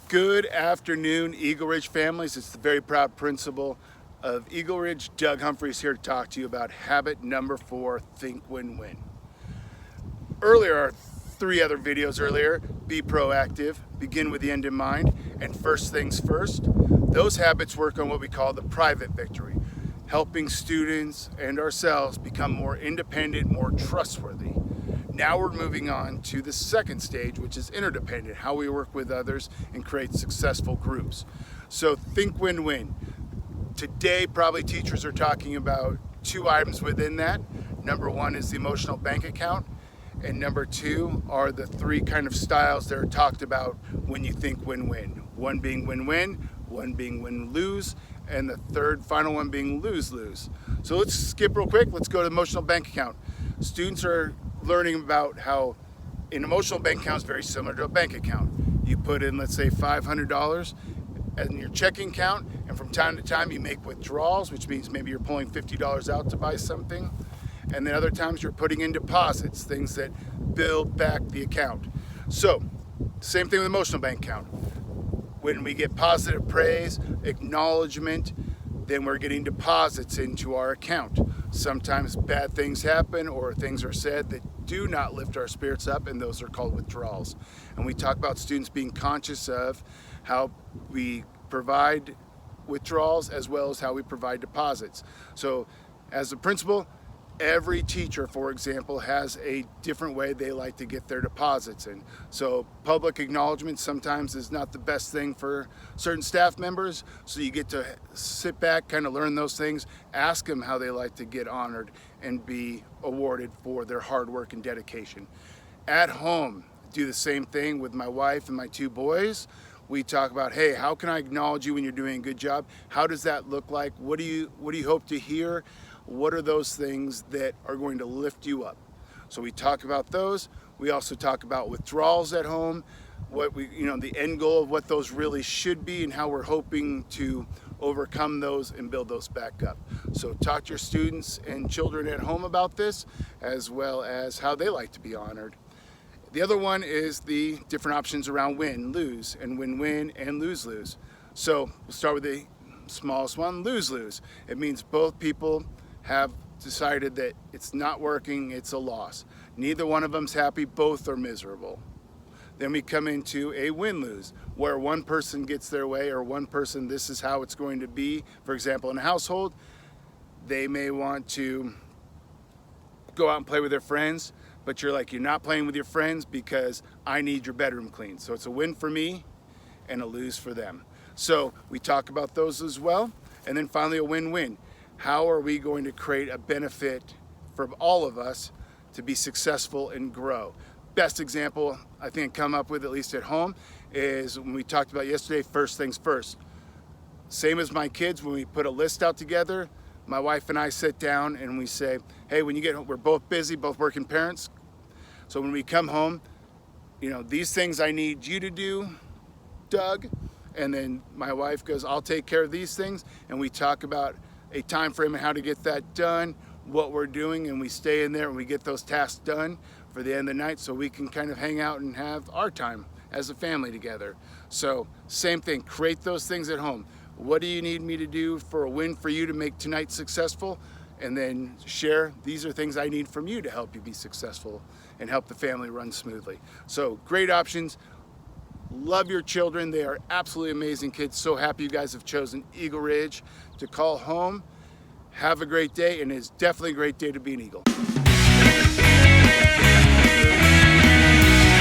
Good afternoon, Eagle Ridge families. It's the very proud principal of Eagle Ridge, Doug Humphreys, here to talk to you about habit number 4, think win-win. Earlier, 3 other videos earlier, be proactive, begin with the end in mind, and first things first. Those habits work on what we call the private victory, helping students and ourselves become more independent, more trustworthy. Now we're moving on to the second stage, which is interdependent, how we work with others and create successful groups. So think win-win. Today, probably teachers are talking about 2 items within that. Number 1 is the emotional bank account, and number 2 are the 3 kind of styles that are talked about when you think win-win. 1 being win-win, 1 being win-lose, and the third final one being lose-lose. So let's skip real quick. Let's go to the emotional bank account. Students are learning about how an emotional bank account is very similar to a bank account. You put in, let's say, $500 in your checking account, and from time to time you make withdrawals, which means maybe you're pulling $50 out to buy something, and then other times you're putting in deposits, things that build back the account. So same thing with emotional bank account. When we get positive praise, acknowledgement, then we're getting deposits into our account. Sometimes bad things happen or things are said that do not lift our spirits up, and those are called withdrawals. And we talk about students being conscious of how we provide withdrawals as well as how we provide deposits. So as a principal, every teacher, for example, has a different way they like to get their deposits in. So public acknowledgement sometimes is not the best thing for certain staff members. So you get to sit back, kind of learn those things, ask them how they like to get honored and be awarded for their hard work and dedication. At home, do the same thing with my wife and my 2 boys. We talk about, hey, how can I acknowledge you when you're doing a good job? How does that look like? What do you hope to hear? What are those things that are going to lift you up? So we talk about those. We also talk about withdrawals at home, the end goal of what those really should be and how we're hoping to overcome those and build those back up. So talk to your students and children at home about this, as well as how they like to be honored. The other one is the different options around win-lose and win-win and lose-lose. So we'll start with the smallest one, lose-lose. It means both people have decided that it's not working, it's a loss. Neither one of them's happy, both are miserable. Then we come into a win-lose, where one person gets their way or one person, this is how it's going to be. For example, in a household, they may want to go out and play with their friends, but you're like, you're not playing with your friends because I need your bedroom cleaned. So it's a win for me and a lose for them. So we talk about those as well. And then finally, a win-win. How are we going to create a benefit for all of us to be successful and grow? Best example I think I come up with, at least at home, is when we talked about yesterday, first things first. Same as my kids, when we put a list out together, my wife and I sit down and we say, hey, when you get home, we're both busy, both working parents. So when we come home, these things I need you to do, Doug. And then my wife goes, I'll take care of these things. And we talk about a time frame and how to get that done, what we're doing, and we stay in there and we get those tasks done for the end of the night so we can kind of hang out and have our time as a family together. So same thing, create those things at home. What do you need me to do for a win for you to make tonight successful? And then share, these are things I need from you to help you be successful and help the family run smoothly. So great options. Love your children. They are absolutely amazing kids. So happy you guys have chosen Eagle Ridge to call home. Have a great day, and it's definitely a great day to be an Eagle.